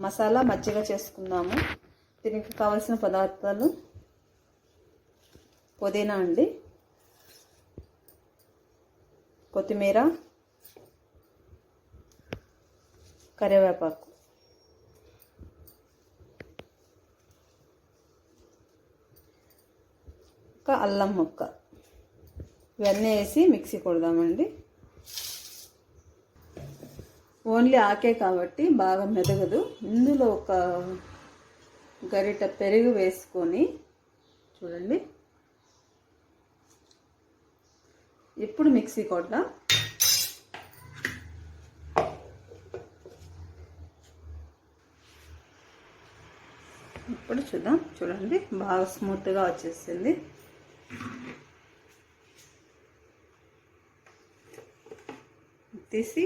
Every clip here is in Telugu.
మసాలా మజ్జిగ చేసుకుందాము. దీనికి కావలసిన పదార్థాలు పుదీనా అండి, కొత్తిమీర, కరివేపాకు, ఒక అల్లం ముక్క, ఇవన్నీ వేసి మిక్సీ కొడదామండి. ఓన్లీ ఆకే కాబట్టి బాగా మెదగదు. ఇందులో ఒక గరిట పెరుగు వేసుకొని చూడండి, ఇప్పుడు మిక్సీ కొడదాం. ఇప్పుడు చూద్దాం, చూడండి బాగా స్మూత్గా వచ్చేసింది. తీసి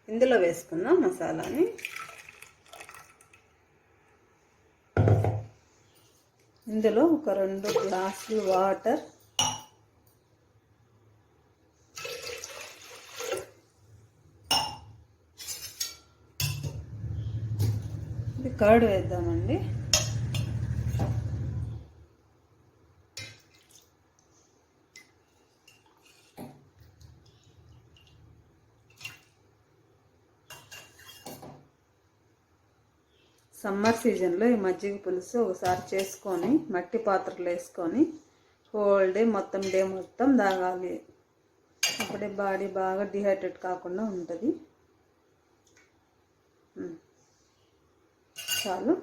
ఇందులో వేసుకుందాం మసాలాని. ఇందులో ఒక 2 గ్లాసులు వాటర్, ఇది కర్డ్ వేద్దామండి. సమ్మర్ సీజన్లో ఈ మజ్జిగ పులుసు ఒకసారి చేసుకొని మట్టి పాత్రలు వేసుకొని హోల్ డే మొత్తం తాగాలి. అప్పుడే బాడీ బాగా డిహైడ్రేట్ కాకుండా ఉంటుంది. చాలు.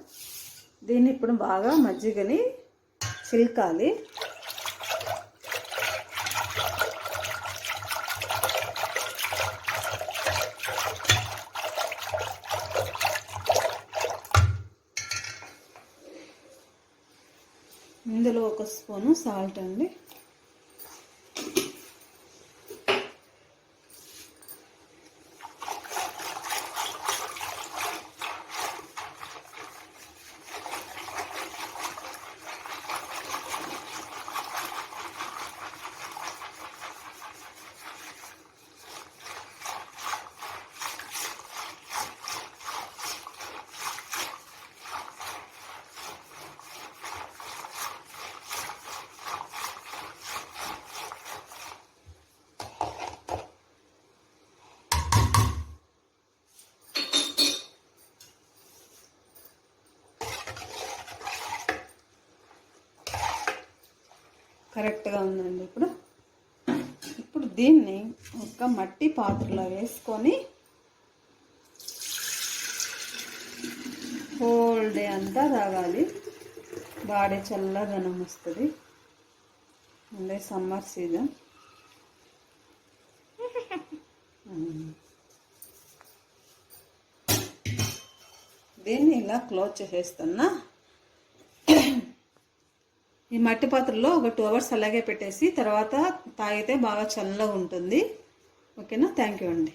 దీన్ని ఇప్పుడు బాగా మజ్జిగని చిలకాలి. ఇందులో 1 స్పూను సాల్ట్ అండి, కరెక్ట్గా ఉందండి. ఇప్పుడు దీన్ని ఒక మట్టి పాత్రలో వేసుకొని హోల్ డే అంతా తాగాలి. బాడీ చల్లదనం వస్తుంది. అంటే సమ్మర్ సీజన్. దీన్ని ఇలా క్లోజ్ చేసేస్తున్నా. ఈ మట్టి పాత్రలో ఒక 2 అవర్స్ అలాగే పెట్టేసి తర్వాత తాగితే బాగా చల్లగా ఉంటుంది. ఓకేనా? థ్యాంక్ యూ అండి.